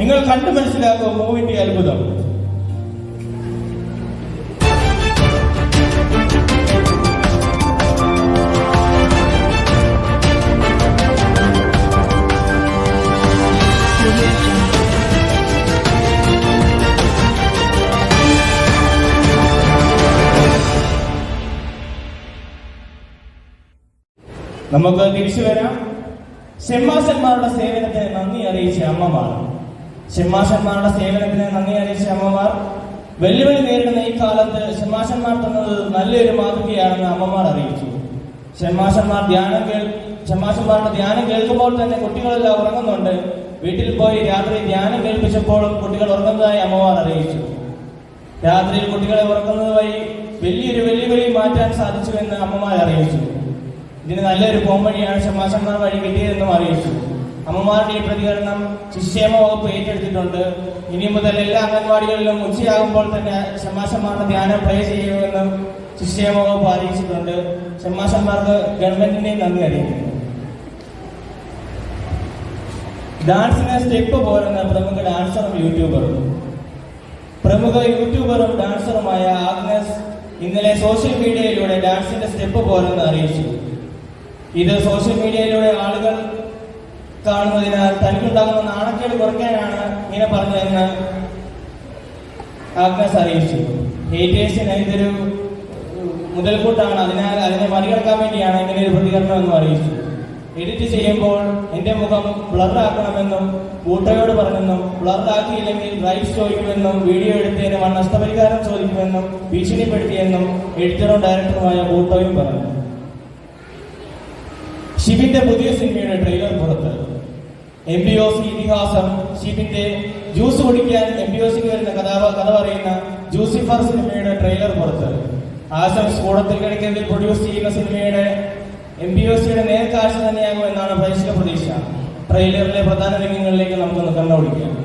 S6: നിങ്ങൾ കണ്ടു മനസ്സിലാക്കും മൂവിന്റെ അത്ഭുതം. നമുക്ക് തിരിച്ചു വരാം. ഷെമ്മാശന്മാരുടെ സേവനത്തിന് നന്ദി അറിയിച്ച അമ്മമാർ. ഷെമ്മാശന്മാരുടെ സേവനത്തിന് നന്ദി അറിയിച്ച അമ്മമാർ വെല്ലുവിളി നേരിടുന്ന ഈ കാലത്ത് ഷെമ്മാശന്മാർ തന്നത് നല്ലൊരു മാതൃകയാണെന്ന് അമ്മമാർ അറിയിച്ചു. ഷെമ്മാശന്മാരുടെ ധ്യാനം കേൾക്കുമ്പോൾ തന്നെ കുട്ടികളെല്ലാം ഉറങ്ങുന്നുണ്ട്. വീട്ടിൽ പോയി രാത്രി ധ്യാനം കേൾപ്പിച്ചപ്പോഴും കുട്ടികൾ ഉറങ്ങുന്നതായി അമ്മമാർ അറിയിച്ചു. രാത്രിയിൽ കുട്ടികളെ ഉറങ്ങുന്നത് വഴി വലിയൊരു വെല്ലുവിളി മാറ്റാൻ സാധിച്ചുവെന്ന് അമ്മമാർ അറിയിച്ചു. ഇതിന് നല്ലൊരു പോംവഴിയാണ് ഷെമ്മാശന്മാർ വഴി കിട്ടിയതെന്നും അറിയിച്ചു. അമ്മമാരുടെ ഈ പ്രതികരണം ശിശുക്ഷേമ വകുപ്പ് ഏറ്റെടുത്തിട്ടുണ്ട്. ഇനി മുതൽ എല്ലാ അംഗൻവാടികളിലും ഉച്ചയാകുമ്പോൾ തന്നെ ഷെമ്മാശന്മാരുടെ ധ്യാനം പ്ലേ ചെയ്യുമെന്നും ശിശുക്ഷേമ വകുപ്പ് അറിയിച്ചിട്ടുണ്ട്. ഷെമ്മാശന്മാർക്ക് ഗവൺമെന്റിനെയും നന്ദി അറിയിക്കുന്നു. ഡാൻസിന് സ്റ്റെപ്പ് പോരുന്ന പ്രമുഖ ഡാൻസറും യൂട്യൂബറും ഡാൻസറുമായ ആഗ്നസ് ഇന്നലെ സോഷ്യൽ മീഡിയയിലൂടെ ഡാൻസിന്റെ സ്റ്റെപ്പ് പോരെന്ന് അറിയിച്ചു. ഇത് സോഷ്യൽ മീഡിയയിലൂടെ ആളുകൾ കാണുന്നതിനാൽ തനിക്കുണ്ടാകുന്ന നാണക്കേട് കുറയ്ക്കാനാണ് ഇങ്ങനെ പറഞ്ഞതെന്ന് ആഗ്നസ് അറിയിച്ചു. ഹേറ്റേഴ്സിന് ഇതൊരു മുതൽക്കൂട്ടാണ്, അതിനാൽ അതിനെ മറികടക്കാൻ വേണ്ടിയാണ് ഇങ്ങനെ ഒരു പ്രതികരണം എന്നും അറിയിച്ചു. എഡിറ്റ് ചെയ്യുമ്പോൾ എന്റെ മുഖം ബ്ലറാക്കണമെന്നും ബൂട്ടോയോട് പറഞ്ഞെന്നും ബ്ലറാക്കിയില്ലെങ്കിൽ റൈറ്റ്സ് ചോദിക്കുമെന്നും വീഡിയോ എടുത്തതിന് നഷ്ടപരിഹാരം ചോദിക്കുമെന്നും ഭീഷണിപ്പെടുത്തിയെന്നും എഡിറ്ററും ഡയറക്ടറുമായ ബൂട്ടോയും പറഞ്ഞു. ഷിബിന്റെ പുതിയ സിനിമയുടെ ട്രെയിലർ പുറത്ത്. MBOC ഇതിഹാസം ഷിബിന്റെ ജ്യൂസ് കുടിക്കാൻ MBOCക്ക് വരുന്ന കഥ പറയുന്ന ജൂസിഫർ സിനിമയുടെ ട്രെയിലർ പുറത്ത്. ആശംസ് കൂടത്തിൽ കിടക്കലിൽ പ്രൊഡ്യൂസ് ചെയ്യുന്ന സിനിമയുടെ MBOCയുടെ നേർക്കാഴ്ച തന്നെയാകുമെന്നാണ് പ്രേക്ഷക പ്രതീക്ഷ. ട്രെയിലറിലെ പ്രധാന രംഗങ്ങളിലേക്ക് നമുക്കൊന്ന് കണ്ണോടിക്കാം.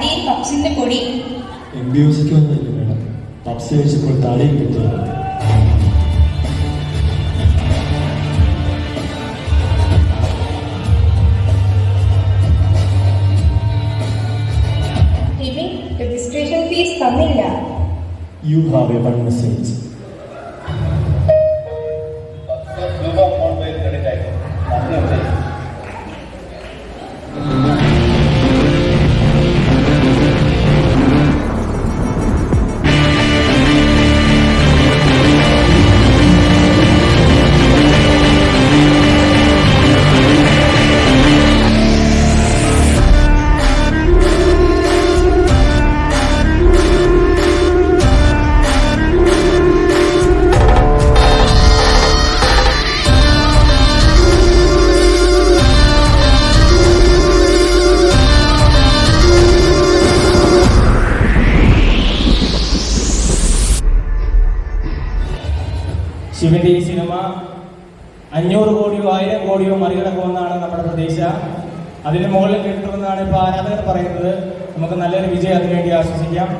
S8: താടിയിൽ പപ്സിന്റെ പൊടി.
S9: എംബിയോസിക്കൊന്നുമില്ല മേഡം, പപ്സ് കഴിച്ചപ്പോൾ താടിയിൽ പറ്റിയത്.
S8: രജിസ്ട്രേഷൻ ഫീസ് തന്നില്ല.
S9: You have a one message.
S6: ശിവന്റെ ഈ സിനിമ 500 കോടിയോ 1000 കോടിയോ മറികടക്കുമെന്നാണ് നമ്മുടെ പ്രതീക്ഷ. അതിന് മുകളിൽ കിട്ടുമെന്നാണ് ഇപ്പോൾ ആരാധകർ പറയുന്നത്. നമുക്ക് നല്ലൊരു വിജയം അതിനുവേണ്ടി ആശ്വസിക്കാം.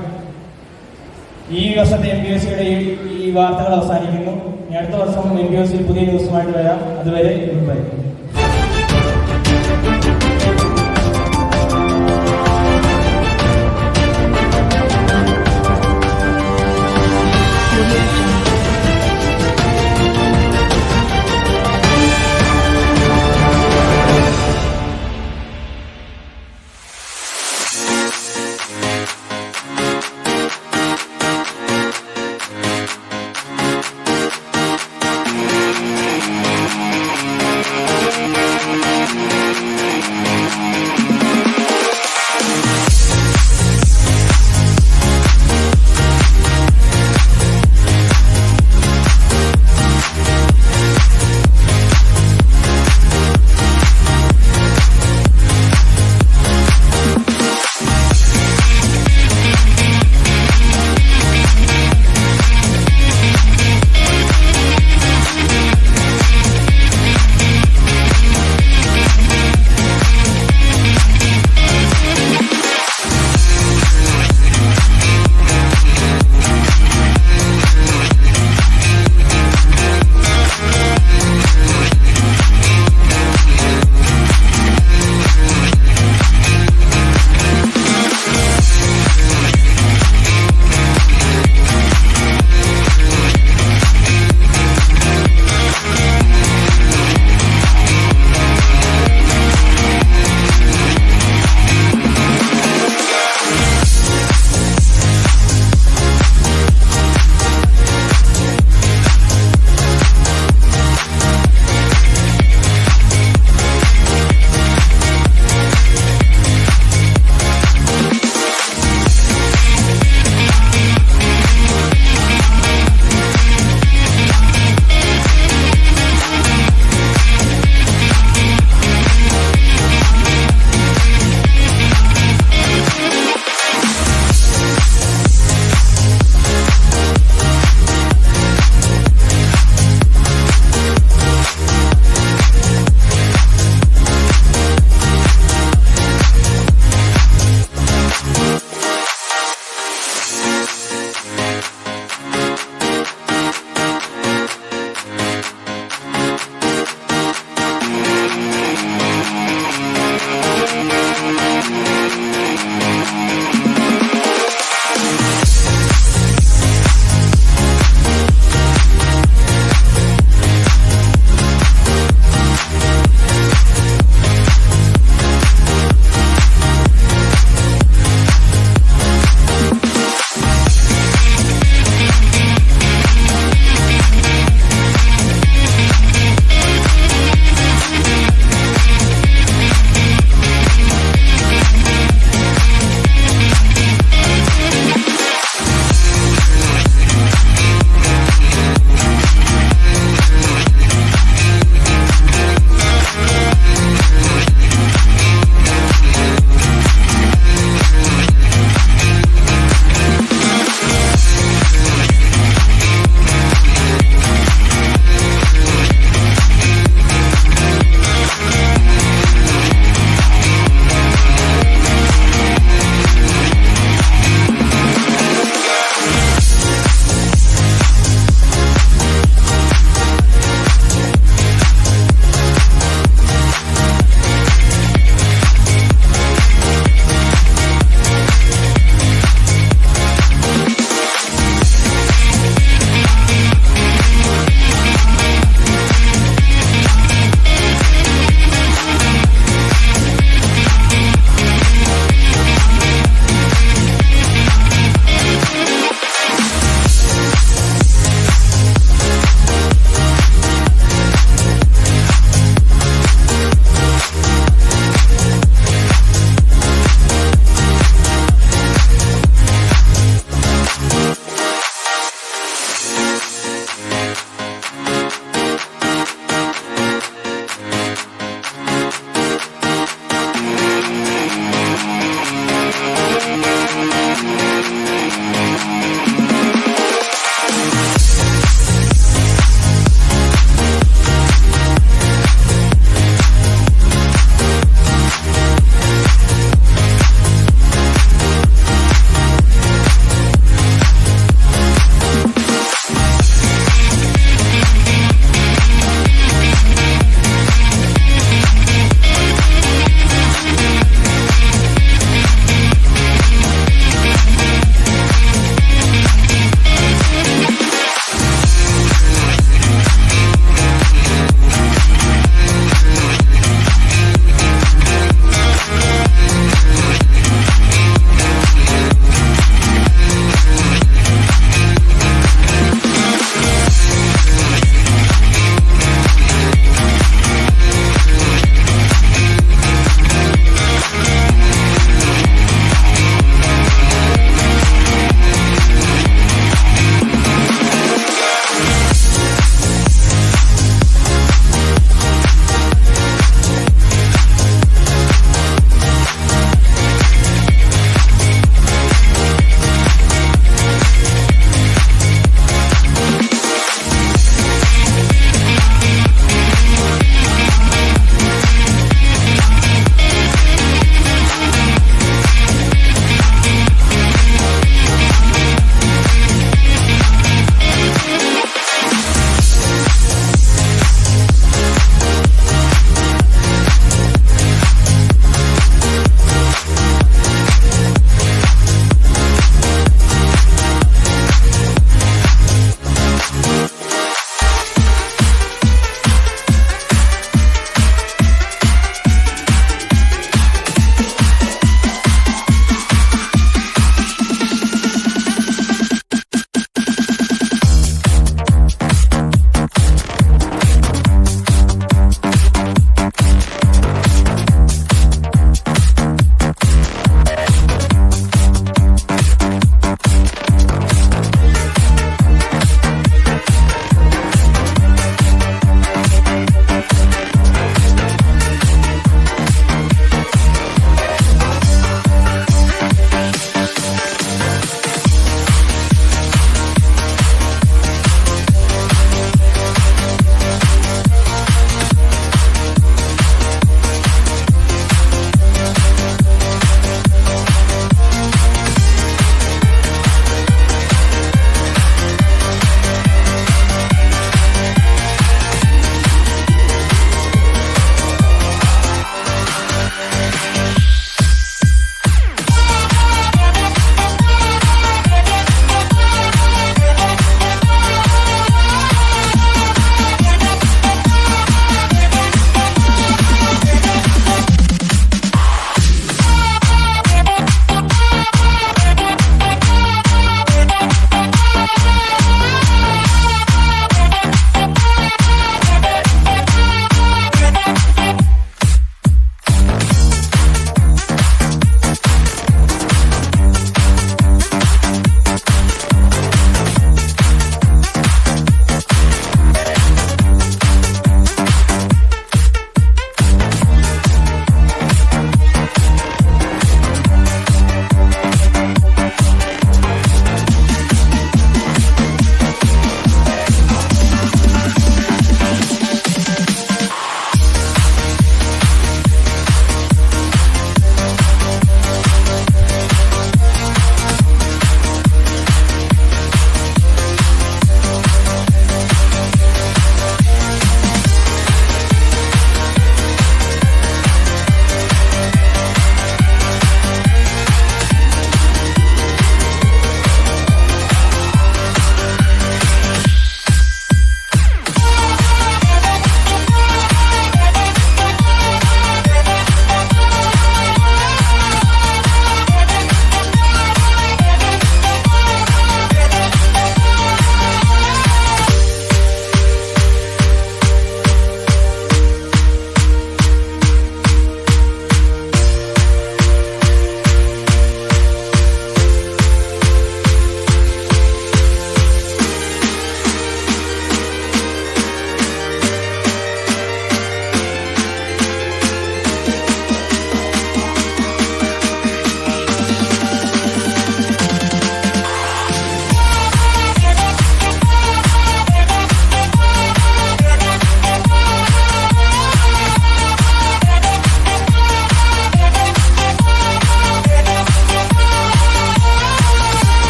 S6: ഈ വർഷത്തെ MBOC-യുടെ ഈ വാർത്തകൾ അവസാനിക്കുന്നു. ഇനി അടുത്ത വർഷം MBOC പുതിയ ന്യൂസുമായിട്ട് വരാം. അതുവരെ ബൈ.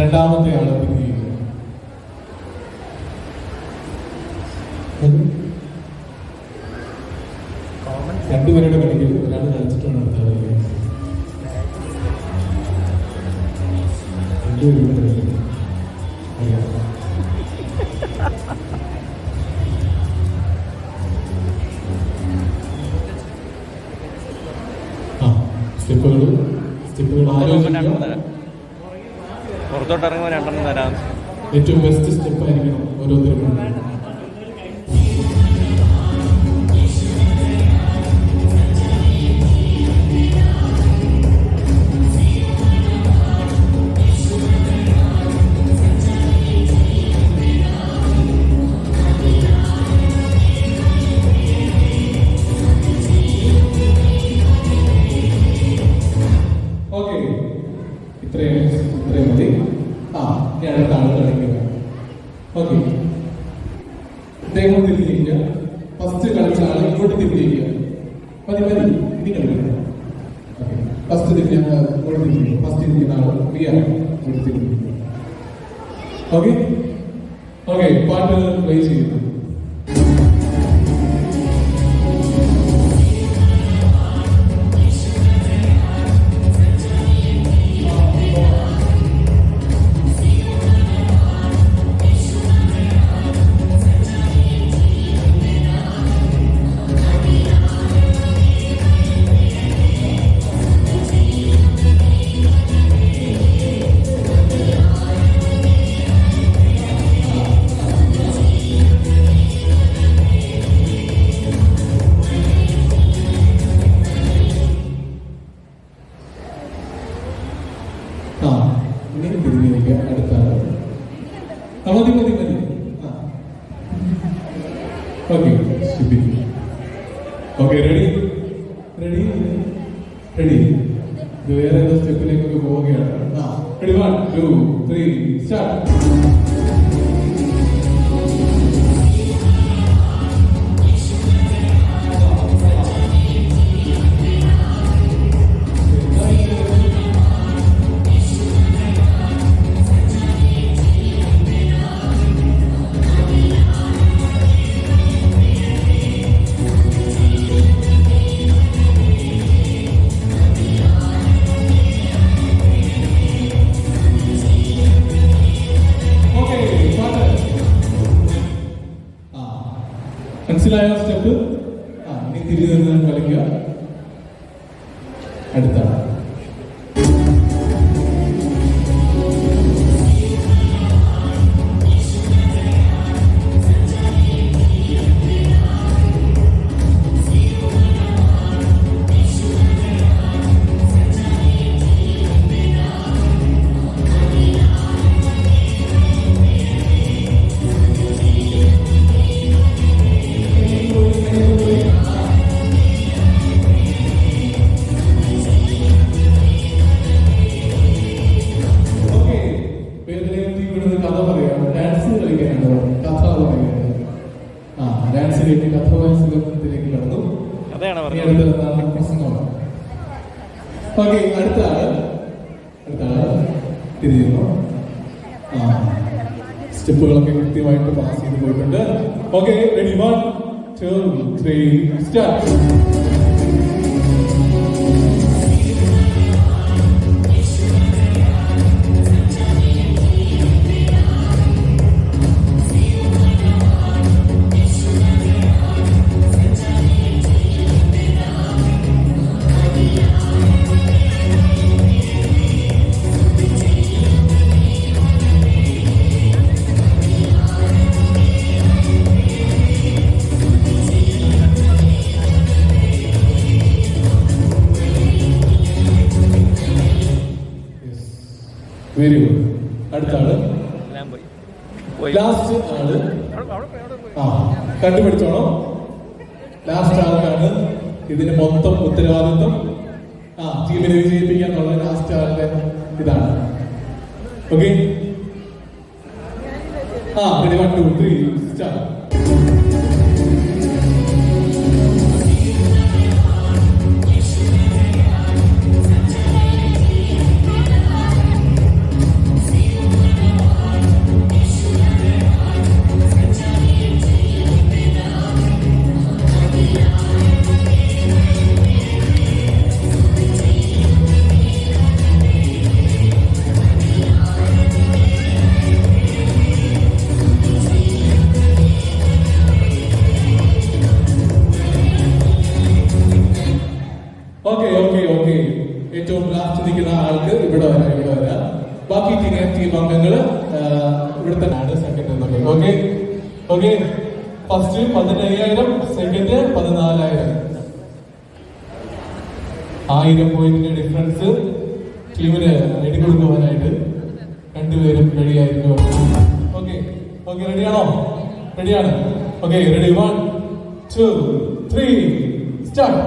S10: രണ്ടാമത്തെ ആളെ പിക്ക് ചെയ്യുക. രണ്ടുപേരുടെ കളിയിൽ ഒരാൾ കളിച്ചിട്ടാണ് അടുത്ത ആൾ കളിക്കുന്നത്. രണ്ടുപേരുടെ കളിയിൽ അറിയാം. സ്റ്റെപ്പുകൾ ആലോചിക്കുക.
S6: പുറത്തോട്ട് ഇറങ്ങുമ്പോൾ 2 തരാം.
S10: ഏറ്റവും ബെസ്റ്റ് സ്റ്റെപ്പ് ആയിരിക്കണം ഓരോരുത്തർക്കും. ഓക്കെ, ഇത്രയും മതി. ഇനി അടുത്ത ആൾ കളിക്കുക. ഓക്കെ, അദ്ദേഹം തിരിഞ്ഞിരിക്കുക. ഫസ്റ്റ് കളിച്ച ആൾ ഇങ്ങോട്ട് തിരിഞ്ഞിരിക്കുക. മതി ഇനി കളിക്കുക. ഓക്കെ, ഫസ്റ്റ് തിരിഞ്ഞ ഇങ്ങോട്ട് തിരിഞ്ഞിരിക്കുക. ഫസ്റ്റ് തിരിഞ്ഞ ആൾ ഇങ്ങോട്ട് തിരിഞ്ഞിരിക്കുക. ഓക്കെ ഓക്കെ, പാട്ട് പ്ലേ ചെയ്യുന്നു. ഇങ്ങനെ തിരിഞ്ഞിരിക്കുക. അടുത്ത ആള് മതി. Okay, okay, ready. ഇത് വേറെ ഏതോ സ്റ്റെപ്പിലേക്കൊക്കെ പോവുകയാണ്. Ready, 1 2 3 start. മനസ്സിലായ സ്റ്റെപ്പ്? ഇനി തിരിഞ്ഞു നിന്ന് കളിക്കുക. അടുത്താണ്. കഥ പറയാം. ഡാൻസ് കളിക്കാനാണ് കഥ പറയുന്നത്. ഡാൻസ് കഴിഞ്ഞ് കഥ മത്സരത്തിലേക്ക് കടന്നു. അടുത്ത പ്രസംഗമാണ്. ഓക്കെ, അടുത്ത ആള് തിരിയുന്നു. സ്റ്റെപ്പുകളൊക്കെ കൃത്യമായിട്ട് പാസ് ചെയ്ത് പോയിട്ടുണ്ട്. Okay, ready, 1 2 3 start. Very good. അടുത്ത ആള്, ലാസ്റ്റ് ആള്. കണ്ടുപിടിച്ചോണം. ലാസ്റ്റ് ആൾക്കാണ് ഇതിന് മൊത്തം ഉത്തരവാദിത്വം. ടീമിനെ വിജയിപ്പിക്കാന്നുള്ള ലാസ്റ്റ് ആളുടെ ഇതാണ്. Okay, 1 2 3 start. ഇവിടുത്തെ സെക്കൻഡ് എന്നൊക്കെ. Okay okay, first 15,000, second 14,000. 1000 പോയിന്റിന്റെ ഡിഫറൻസ് ടീമിന് നേടിക്കൊടുക്കുവാനായിട്ട് രണ്ടുപേരും റെഡിയായിരിക്കും. ഓക്കെ ഓക്കെ, റെഡിയാണോ? റെഡിയാണ്. Okay, ready, 1 2 3 start.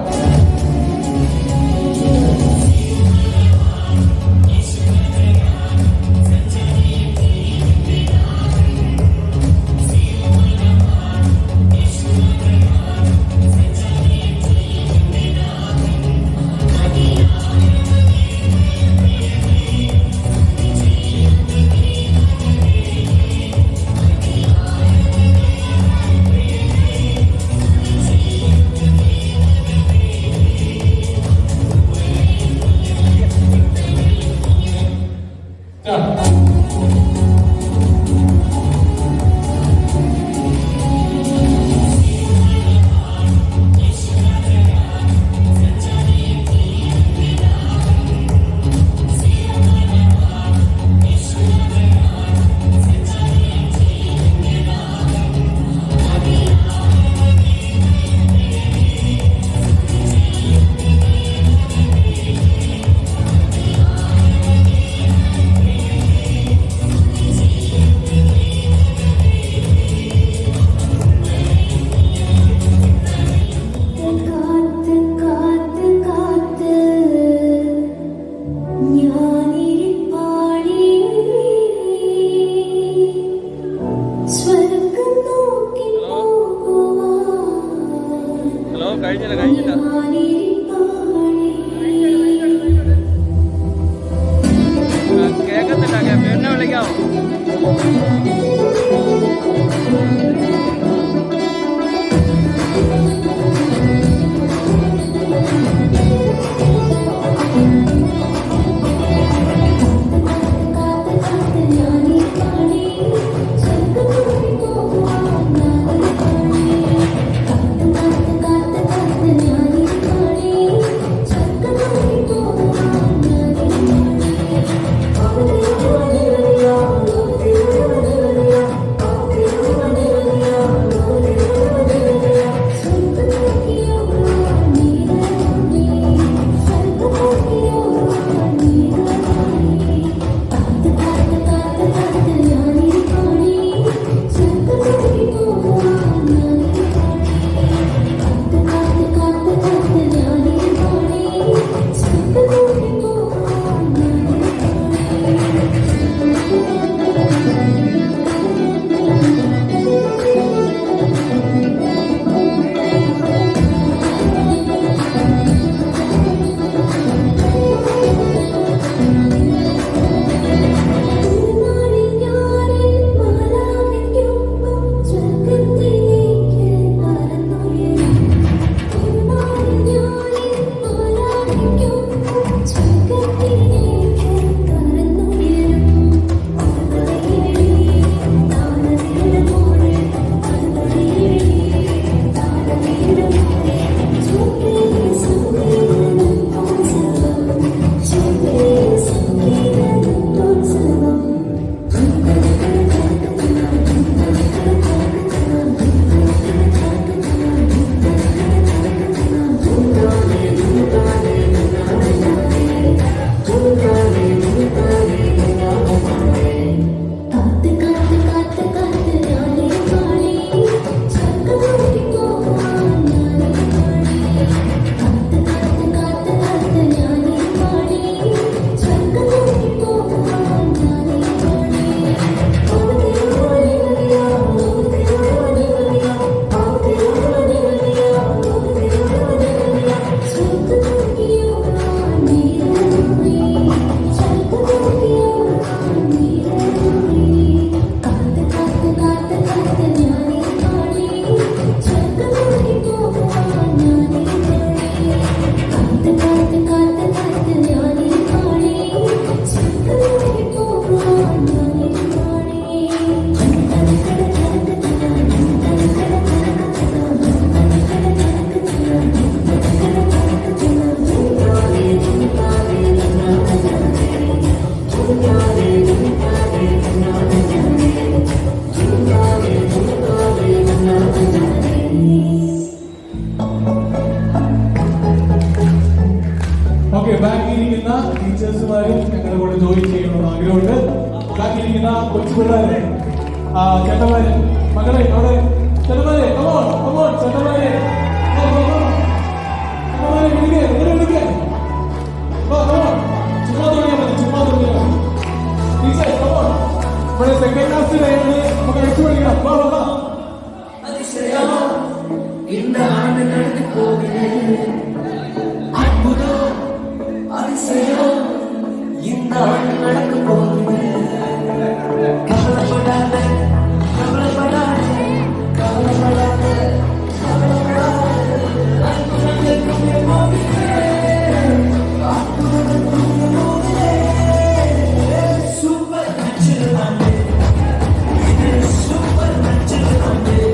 S10: ചേട്ടന്മാരെ ചേട്ടന്മാരെ മകളെ അവിടെ ചേട്ടന്മാരെ കമോൺ ചേട്ടന്മാരെ വിളിക്കേ ചുമ്മാ തുടങ്ങിയാൽ മതി ടീച്ചർ കമോൺ ഇവിടെ സെക്കൻഡ് ലാസ്റ്റ് ടൈമില് നമുക്ക് അടിച്ചു പഠിക്കണം വാ
S1: இந்த ஆண்டு நடந்து போகுது அற்புதம் அதிசயம் இந்த ஆண்டு நடக்க போகுது கவலைப்படாத கவலைப்படாத கவலைப்படாத கவலைப்படாத அற்புதங்கள் துணிய போகுது அற்புதங்கள் துணிய போகுது சூப்பர் நச்சுது வந்து இது சூப்பர் நச்சுது வந்து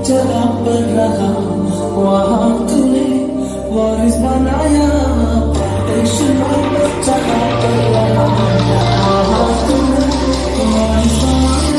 S1: जगह पर रहा वहाँ तूने वारिस बनाया पार्टीशन जगह पर रहा वहाँ तूने वारिस बनाया